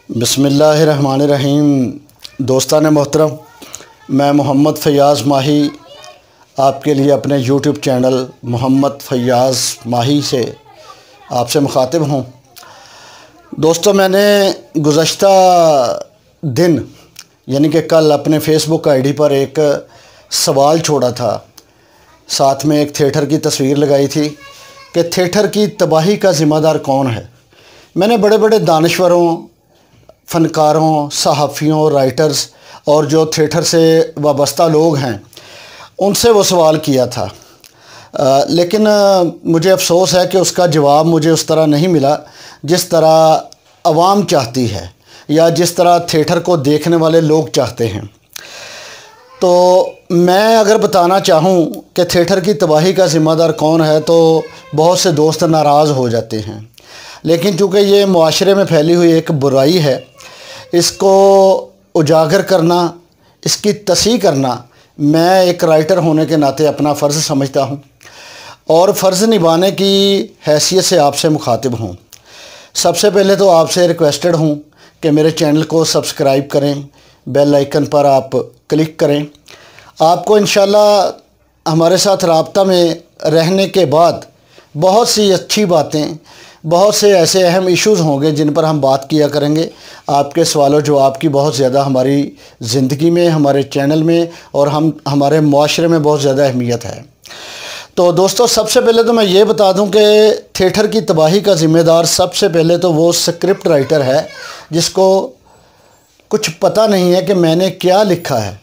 बिस्मिल्लाहिर्रहमानिर्रहीम। दोस्तान मोहतरम, मैं मोहम्मद फ़याज़ माही आपके लिए अपने यूट्यूब चैनल मोहम्मद फ़याज़ माही से आपसे मुखातिब हूँ। दोस्तों, मैंने गुज़श्ता दिन यानी कि कल अपने फ़ेसबुक आईडी पर एक सवाल छोड़ा था, साथ में एक थिएटर की तस्वीर लगाई थी कि थिएटर की तबाही का ज़िम्मेदार कौन है। मैंने बड़े बड़े दानश्वरों, फ़नकारों, सहाफ़ियों, राइटर्स और जो थिएटर से वाबस्ता लोग हैं उनसे वो सवाल किया था, लेकिन मुझे अफ़सोस है कि उसका जवाब मुझे उस तरह नहीं मिला जिस तरह आवाम चाहती है या जिस तरह थिएटर को देखने वाले लोग चाहते हैं। तो मैं अगर बताना चाहूँ कि थिएटर की तबाही का ज़िम्मेदार कौन है तो बहुत से दोस्त नाराज़ हो जाते हैं, लेकिन चूँकि ये मुआशरे में फैली हुई एक बुराई है, इसको उजागर करना, इसकी तस्हीह करना मैं एक राइटर होने के नाते अपना फ़र्ज़ समझता हूँ और फ़र्ज़ निभाने की हैसियत से आपसे मुखातिब हूँ। सबसे पहले तो आपसे रिक्वेस्टेड हूँ कि मेरे चैनल को सब्सक्राइब करें, बेल आइकन पर आप क्लिक करें। आपको इंशाल्लाह हमारे साथ राब्ता में रहने के बाद बहुत सी अच्छी बातें, बहुत से ऐसे अहम इश्यूज़ होंगे जिन पर हम बात किया करेंगे। आपके सवालों जवाब की बहुत ज़्यादा हमारी ज़िंदगी में, हमारे चैनल में और हमारे मुआशरे में बहुत ज़्यादा अहमियत है। तो दोस्तों, सबसे पहले तो मैं ये बता दूं कि थिएटर की तबाही का ज़िम्मेदार सबसे पहले तो वो स्क्रिप्ट राइटर है जिसको कुछ पता नहीं है कि मैंने क्या लिखा है।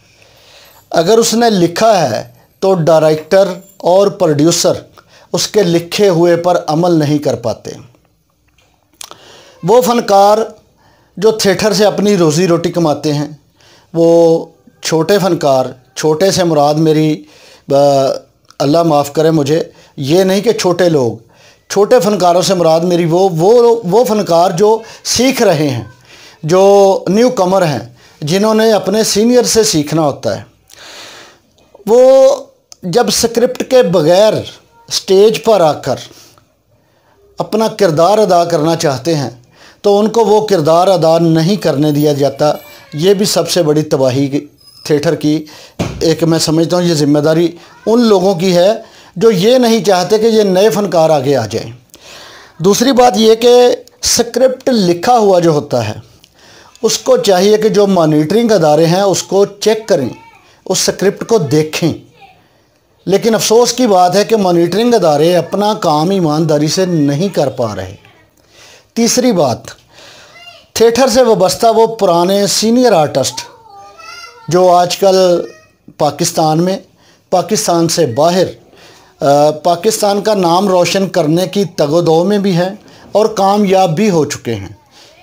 अगर उसने लिखा है तो डायरेक्टर और प्रोड्यूसर उसके लिखे हुए पर अमल नहीं कर पाते। वो फ़नकार जो थिएटर से अपनी रोज़ी रोटी कमाते हैं, वो छोटे फ़नकार, छोटे से मुराद मेरी अल्लाह माफ़ करे मुझे, ये नहीं कि छोटे लोग, छोटे फ़नकारों से मुराद मेरी वो फ़नकार जो सीख रहे हैं, जो न्यू कमर हैं, जिन्होंने अपने सीनियर से सीखना होता है। वो जब स्क्रिप्ट के बग़ैर स्टेज पर आकर अपना किरदार अदा करना चाहते हैं तो उनको वो किरदार अदा नहीं करने दिया जाता। ये भी सबसे बड़ी तबाही थिएटर की एक मैं समझता हूँ ये ज़िम्मेदारी उन लोगों की है जो ये नहीं चाहते कि ये नए फ़नकार आगे आ जाएं। दूसरी बात ये कि स्क्रिप्ट लिखा हुआ जो होता है उसको चाहिए कि जो मॉनिटरिंग अदारे हैं उसको चेक करें, उस स्क्रिप्ट को देखें। लेकिन अफसोस की बात है कि मॉनिटरिंग अदारे अपना काम ईमानदारी से नहीं कर पा रहे। तीसरी बात, थिएटर से वाबस्ता वो पुराने सीनियर आर्टिस्ट जो आजकल पाकिस्तान में, पाकिस्तान से बाहर पाकिस्तान का नाम रोशन करने की तगोदो में भी हैं और कामयाब भी हो चुके हैं।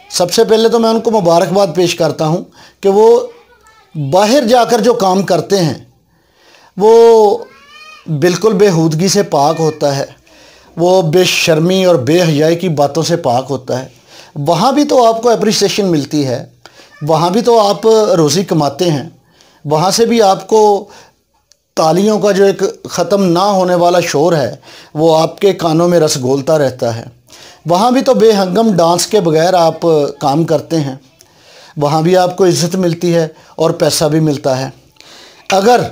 सबसे पहले तो मैं उनको मुबारकबाद पेश करता हूँ कि वो बाहर जाकर जो काम करते हैं वो बिल्कुल बेहूदगी से पाक होता है, वो बेशर्मी और बेहयाई की बातों से पाक होता है। वहाँ भी तो आपको अप्रिसिएशन मिलती है, वहाँ भी तो आप रोज़ी कमाते हैं, वहाँ से भी आपको तालियों का जो एक ख़त्म ना होने वाला शोर है वो आपके कानों में रस घोलता रहता है। वहाँ भी तो बेहंगम डांस के बग़ैर आप काम करते हैं, वहाँ भी आपको इज़्ज़त मिलती है और पैसा भी मिलता है। अगर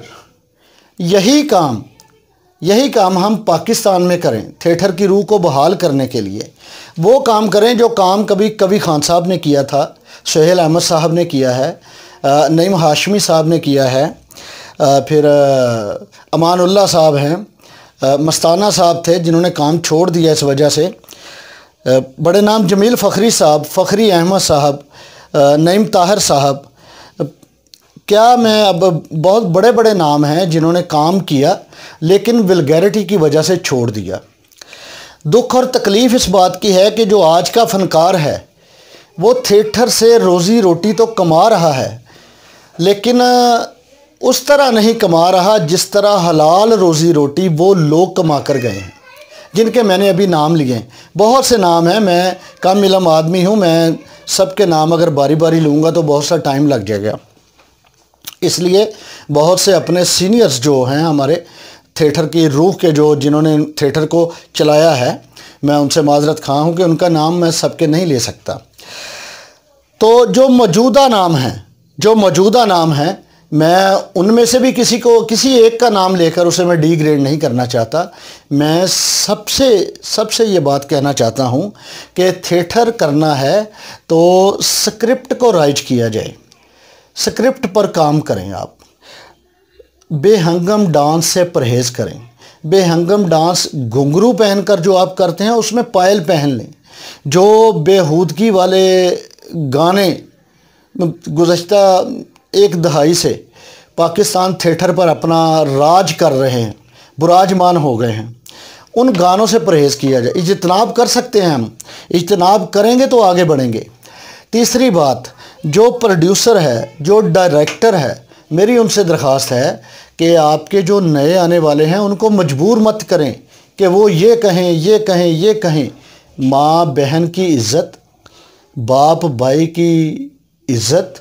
यही काम हम पाकिस्तान में करें थिएटर की रूह को बहाल करने के लिए, वो काम करें जो काम कभी खान साहब ने किया था, सुहेल अहमद साहब ने किया है, नईम हाशमी साहब ने किया है, फिर अमानुल्लाह साहब हैं, मस्ताना साहब थे जिन्होंने काम छोड़ दिया इस वजह से, बड़े नाम जमील फ़खरी साहब, फ़खरी अहमद साहब, नईम ताहिर साहब, क्या मैं अब बहुत बड़े बड़े नाम हैं जिन्होंने काम किया लेकिन वल्गैरिटी की वजह से छोड़ दिया। दुख और तकलीफ़ इस बात की है कि जो आज का फ़नकार है वो थिएटर से रोज़ी रोटी तो कमा रहा है लेकिन उस तरह नहीं कमा रहा जिस तरह हलाल रोज़ी रोटी वो लोग कमा कर गए हैं जिनके मैंने अभी नाम लिए हैं। बहुत से नाम हैं, मैं कम इल्म आदमी हूँ, मैं सबके नाम अगर बारी बारी लूँगा तो बहुत सा टाइम लग जाएगा। इसलिए बहुत से अपने सीनियर्स जो हैं हमारे थिएटर की रूह के, जो जिन्होंने थिएटर को चलाया है, मैं उनसे माजरत खा हूँ कि उनका नाम मैं सबके नहीं ले सकता। तो जो मौजूदा नाम हैं मैं उनमें से भी किसी एक का नाम लेकर उसे मैं डिग्रेड नहीं करना चाहता। मैं सबसे ये बात कहना चाहता हूँ कि थिएटर करना है तो स्क्रिप्ट को राइट किया जाए, स्क्रिप्ट पर काम करें। आप बेहंगम डांस से परहेज़ करें। बेहंगम डांस घुंघरू पहनकर जो आप करते हैं उसमें पायल पहन लें। जो बेहूदगी वाले गाने गुज़श्ता एक दहाई से पाकिस्तान थिएटर पर अपना राज कर रहे हैं, बुराजमान हो गए हैं, उन गानों से परहेज़ किया जाए। इज्तनाब कर सकते हैं हम, इज्तनाब करेंगे तो आगे बढ़ेंगे। तीसरी बात, जो प्रोड्यूसर है, जो डायरेक्टर है, मेरी उनसे दरख्वास्त है कि आपके जो नए आने वाले हैं उनको मजबूर मत करें कि वो ये कहें। माँ बहन की इज़्ज़त, बाप भाई की इज़्ज़त,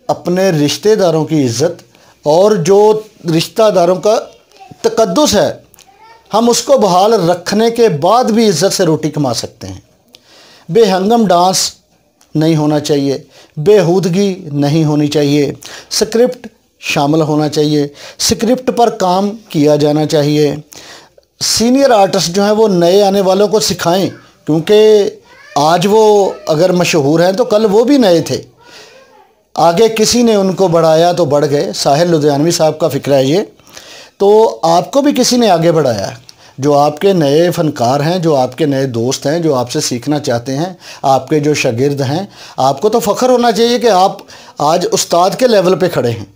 अपने रिश्तेदारों की इज़्ज़त और जो रिश्तेदारों का तकद्दुस है हम उसको बहाल रखने के बाद भी इज़्ज़त से रोटी कमा सकते हैं। बेहंगम डांस नहीं होना चाहिए, बेहूदगी नहीं होनी चाहिए, स्क्रिप्ट शामिल होना चाहिए, स्क्रिप्ट पर काम किया जाना चाहिए। सीनियर आर्टिस्ट जो हैं वो नए आने वालों को सिखाएं, क्योंकि आज वो अगर मशहूर हैं तो कल वो भी नए थे, आगे किसी ने उनको बढ़ाया तो बढ़ गए। साहिल लुधियानवी साहब का फ़िक्र है ये। तो आपको भी किसी ने आगे बढ़ाया है। जो आपके नए फ़नकार हैं, जो आपके नए दोस्त हैं, जो आपसे सीखना चाहते हैं, आपके जो शागिर्द हैं, आपको तो फ़ख्र होना चाहिए कि आप आज उस्ताद के लेवल पे खड़े हैं।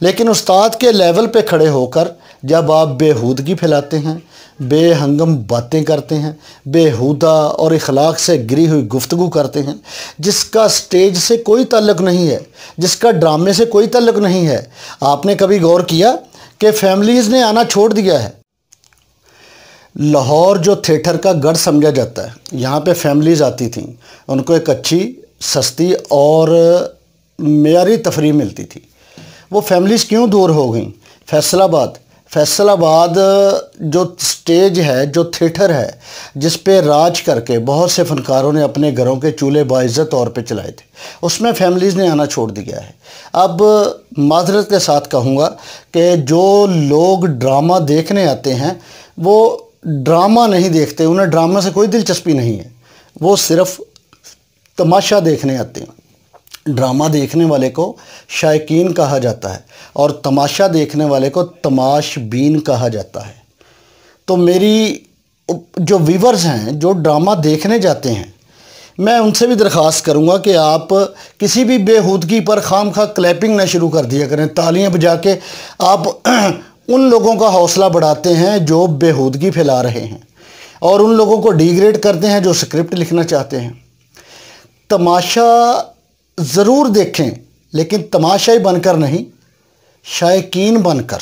लेकिन उस्ताद के लेवल पे खड़े होकर जब आप बेहूदगी फैलाते हैं, बेहंगम बातें करते हैं, बेहुदा और इखलाक से गिरी हुई गुफ्तगू करते हैं, जिसका स्टेज से कोई ताल्लुक़ नहीं है, जिसका ड्रामे से कोई ताल्लुक़ नहीं है, आपने कभी गौर किया कि फैमिलीज़ ने आना छोड़ दिया है? लाहौर जो थिएटर का गढ़ समझा जाता है, यहाँ पे फैमिलीज़ आती थीं, उनको एक अच्छी, सस्ती और मेयारी तफरीह मिलती थी। वो फैमिलीज़ क्यों दूर हो गई? फैसलाबाद जो स्टेज है, जो थिएटर है, जिस पे राज करके बहुत से फ़नकारों ने अपने घरों के चूल्हे बाइज़्ज़त तौर पे चलाए थे, उसमें फैमिलीज़ ने आना छोड़ दिया है। अब माज़रत के साथ कहूँगा कि जो लोग ड्रामा देखने आते हैं वो ड्रामा नहीं देखते, उन्हें ड्रामा से कोई दिलचस्पी नहीं है, वो सिर्फ़ तमाशा देखने आते हैं। ड्रामा देखने वाले को शायकीन कहा जाता है और तमाशा देखने वाले को तमाशबीन कहा जाता है। तो मेरी जो व्यूवर्स हैं, जो ड्रामा देखने जाते हैं, मैं उनसे भी दरख्वास्त करूंगा कि आप किसी भी बेहूदगी पर खामखा क्लैपिंग ना शुरू कर दिया करें, तालियां बजा के आप उन लोगों का हौसला बढ़ाते हैं जो बेहूदगी फैला रहे हैं और उन लोगों को डिग्रेड करते हैं जो स्क्रिप्ट लिखना चाहते हैं। तमाशा ज़रूर देखें, लेकिन तमाशाई बनकर नहीं, शायकीन बनकर।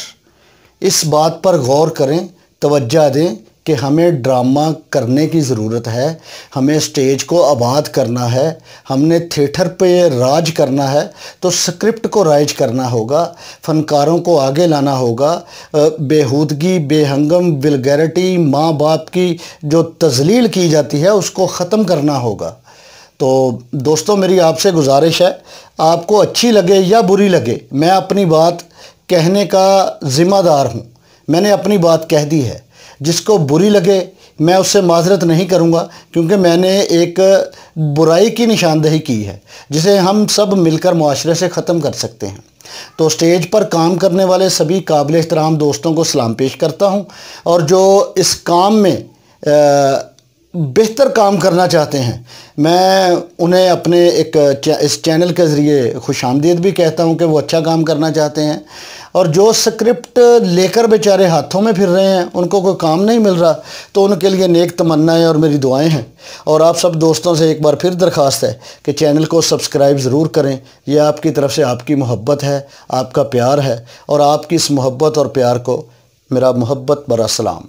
इस बात पर गौर करें, तवज्जो दें कि हमें ड्रामा करने की ज़रूरत है, हमें स्टेज को आबाद करना है, हमने थिएटर पे राज करना है, तो स्क्रिप्ट को राइज करना होगा, फ़नकारों को आगे लाना होगा, बेहूदगी, बेहंगम, वल्गैरिटी, माँ बाप की जो तज़लील की जाती है उसको ख़त्म करना होगा। तो दोस्तों, मेरी आपसे गुजारिश है, आपको अच्छी लगे या बुरी लगे, मैं अपनी बात कहने का ज़िम्मेदार हूँ। मैंने अपनी बात कह दी है। जिसको बुरी लगे मैं उससे माज़रत नहीं करूँगा, क्योंकि मैंने एक बुराई की निशानदेही की है जिसे हम सब मिलकर मुआशरे से ख़त्म कर सकते हैं। तो स्टेज पर काम करने वाले सभी काबिल एहतराम दोस्तों को सलाम पेश करता हूँ, और जो इस काम में बेहतर काम करना चाहते हैं, मैं उन्हें अपने इस चैनल के ज़रिए खुशामदीद भी कहता हूं कि वो अच्छा काम करना चाहते हैं। और जो स्क्रिप्ट लेकर बेचारे हाथों में फिर रहे हैं, उनको कोई काम नहीं मिल रहा, तो उनके लिए नेक तमन्नाएं और मेरी दुआएं हैं। और आप सब दोस्तों से एक बार फिर दरख्वास्त है कि चैनल को सब्सक्राइब ज़रूर करें। यह आपकी तरफ से आपकी मोहब्बत है, आपका प्यार है, और आपकी इस मोहब्बत और प्यार को मेरा मोहब्बत भरा सलाम।